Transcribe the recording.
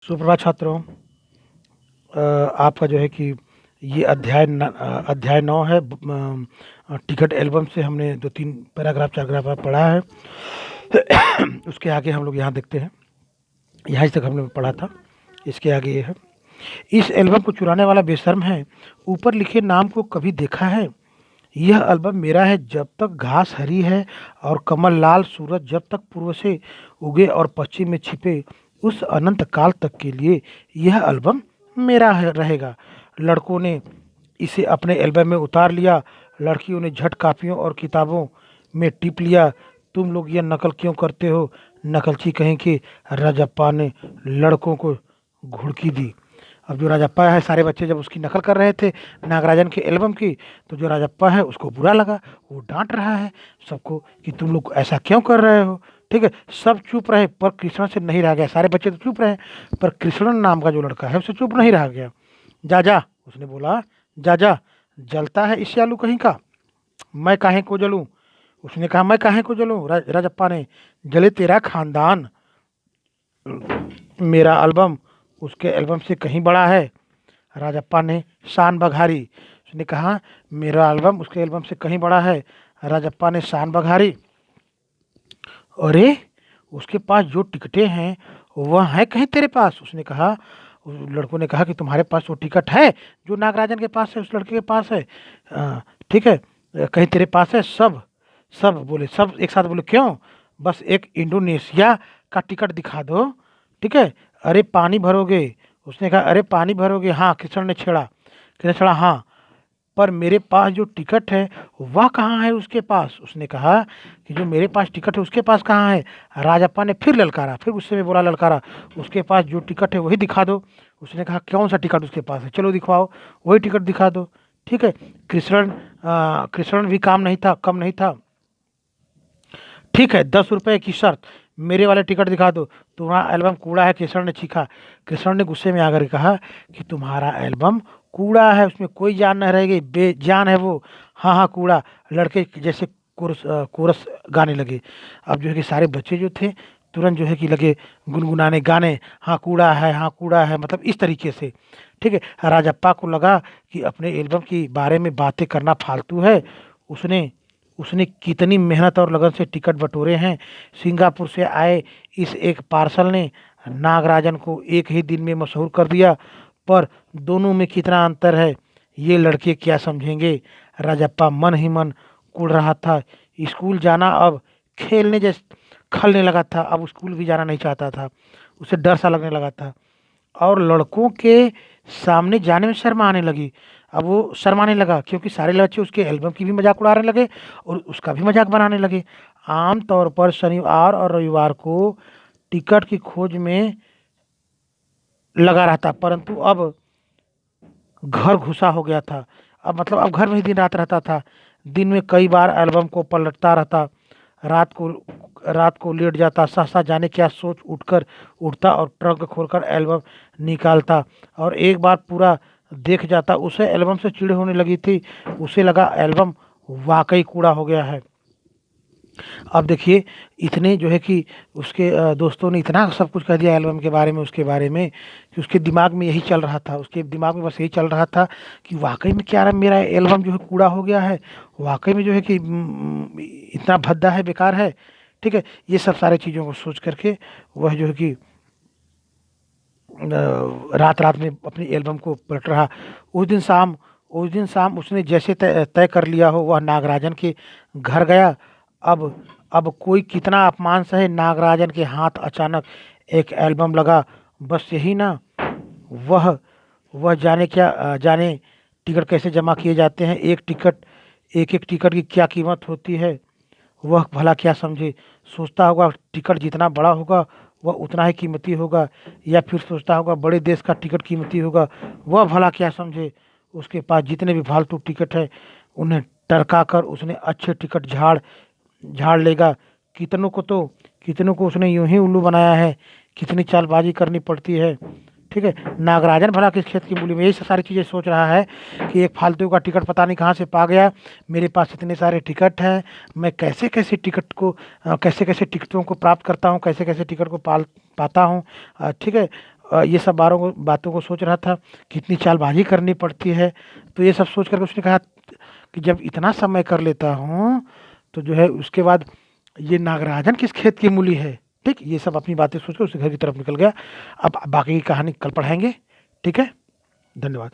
सुप्रभात छात्रों। आपका जो है कि ये अध्याय 9 है। टिकट एल्बम से हमने 2-3 पैराग्राफ 4 पैराग्राफ पढ़ा है। उसके आगे हम लोग यहाँ देखते हैं। यहाँ तक हमने पढ़ा था, इसके आगे ये है। इस एल्बम को चुराने वाला बेशर्म है, ऊपर लिखे नाम को कभी देखा है? यह एल्बम मेरा है जब तक घास हरी है और कमल लाल सूरज जब तक पूर्व से उगे और पश्चिम में छिपे, उस अनंत काल तक के लिए यह एल्बम मेरा रहेगा। लड़कों ने इसे अपने एल्बम में उतार लिया। लड़कियों ने झट कापियों और किताबों में टिप लिया। तुम लोग यह नकल क्यों करते हो? नकलची कहीं कि राजप्पा ने लड़कों को घुड़की दी। अब जो राजप्पा है, सारे बच्चे जब उसकी नकल कर रहे थे नागराजन के एल्बम की, तो जो राजप्पा है उसको बुरा लगा। वो डांट रहा है सबको कि तुम लोग ऐसा क्यों कर रहे हो। ठीक है, सब चुप रहे पर कृष्ण से नहीं रह गया। सारे बच्चे तो चुप रहे पर कृष्ण नाम का जो लड़का है उसे चुप नहीं रह गया। जा जा, उसने बोला, जा जा, जलता है इस आलू कहीं का, मैं काहे को जलूं? उसने कहा, मैं काहे को जलूं? राजप्पा ने, जले तेरा खानदान, मेरा एल्बम उसके एल्बम से कहीं बड़ा है। राजप्पा ने शान बघारी। उसने कहा, मेरा एल्बम उसके एल्बम से कहीं बड़ा है। राजप्पा ने शान बघारी। अरे, उसके पास जो टिकटें हैं वह है कहीं तेरे पास? उसने कहा। उस लड़कों ने कहा कि तुम्हारे पास वो टिकट है जो नागराजन के पास है, उस लड़के के पास है। ठीक है, कहीं तेरे पास है? सब सब बोले, सब एक साथ बोले, क्यों? बस एक इंडोनेशिया का टिकट दिखा दो। ठीक है, अरे पानी भरोगे? उसने कहा, अरे पानी भरोगे? हाँ, कृष्ण ने छेड़ा, हाँ, पर मेरे पास जो टिकट है वह कहाँ है उसके पास? उसने कहा कि जो मेरे पास टिकट है उसके पास कहाँ है? राजप्पा ने फिर ललकारा, फिर गुस्से में बोला, ललकारा, उसके पास जो टिकट है वही दिखा दो। उसने कहा, कौन सा टिकट उसके पास है? चलो दिखवाओ, वही टिकट दिखा दो। ठीक है, कृष्ण भी कम नहीं था। ठीक है, 10 रुपए की शर्त, मेरे वाले टिकट दिखा दो, तुम्हारा एल्बम कूड़ा है। कृष्ण ने चीखा। कृष्ण ने गुस्से में आकर कहा कि तुम्हारा एल्बम कूड़ा है, उसमें कोई जान नहीं रहेगी, बेजान है वो। हाँ हाँ, कूड़ा। लड़के जैसे कोरस गाने लगे। अब जो है कि सारे बच्चे जो थे तुरंत जो है कि लगे गुनगुनाने गाने, हाँ कूड़ा है, हाँ कूड़ा है, मतलब इस तरीके से। ठीक है, राजप्पा को लगा कि अपने एल्बम के बारे में बातें करना फालतू है। उसने उसने कितनी मेहनत और लगन से टिकट बटोरे हैं। सिंगापुर से आए इस एक पार्सल ने नागराजन को एक ही दिन में मशहूर कर दिया। पर दोनों में कितना अंतर है, ये लड़के क्या समझेंगे? राजप्पा मन ही मन कुढ़ रहा था। स्कूल जाना अब खेलने जैसे खलने लगा था। अब स्कूल भी जाना नहीं चाहता था, उसे डर सा लगने लगा था और लड़कों के सामने जाने में शर्म आने लगी। अब वो शर्माने लगा क्योंकि सारे बच्चे उसके एल्बम की भी मजाक उड़ाने लगे और उसका भी मजाक बनाने लगे। आम तौर पर शनिवार और रविवार को टिकट की खोज में लगा रहता, परंतु अब घर घुसा हो गया था। अब मतलब अब घर में ही दिन रात रहता था। दिन में कई बार एल्बम को पलटता रहता। रात को रात को लेट जाता, सहसा जाने क्या सोच उठकर उठता और ट्रंक खोलकर एल्बम निकालता और एक बार पूरा देख जाता। उसे एल्बम से चिढ़ होने लगी थी। उसे लगा एल्बम वाकई कूड़ा हो गया है। अब देखिए, इतने जो है कि उसके दोस्तों ने इतना सब कुछ कह दिया एल्बम के बारे में, उसके बारे में, कि उसके दिमाग में यही चल रहा था। उसके दिमाग में बस यही चल रहा था कि वाकई में क्या रहा, मेरा एल्बम जो है कूड़ा हो गया है। वाकई में जो है कि इतना भद्दा है, बेकार है। ठीक है, ये सब सारी चीज़ों को सोच करके वह जो है कि रात रात में अपनी एल्बम को पलट रहा। उस दिन शाम उसने जैसे तय तय कर लिया हो, वह नागराजन के घर गया। अब अब कोई कितना अपमान सहे, नागराजन के हाथ अचानक एक एल्बम लगा। बस यही ना, वह वह जाने टिकट कैसे जमा किए जाते हैं, एक एक टिकट की क्या कीमत होती है, वह भला क्या समझे? सोचता होगा टिकट जितना बड़ा होगा वह उतना ही कीमती होगा, या फिर सोचता होगा बड़े देश का टिकट कीमती होगा, वह भला क्या समझे? उसके पास जितने भी फालतू टिकट है उन्हें टरका कर उसने अच्छे टिकट झाड़ झाड़ लेगा। कितनों को तो कितनों को उसने यूं ही उल्लू बनाया है, कितनी चालबाजी करनी पड़ती है। ठीक है, नागराजन भला किस खेत की मूली में, यही सारी चीज़ें सोच रहा है कि एक फालतू का टिकट पता नहीं कहाँ से पा गया। मेरे पास इतने सारे टिकट हैं, मैं कैसे कैसे टिकटों को प्राप्त करता हूँ, कैसे कैसे टिकट को पाता हूँ। ठीक है, ये सब बातों को सोच रहा था, कितनी चालबाजी करनी पड़ती है। तो ये सब सोच करके उसने कहा कि जब इतना समय कर लेता हूँ तो जो है उसके बाद ये नागराजन किस खेत की मूली है। ठीक, ये सब अपनी बातें सोच कर उसे घर की तरफ निकल गया। अब बाकी की कहानी कल पढ़ाएंगे। ठीक है, धन्यवाद।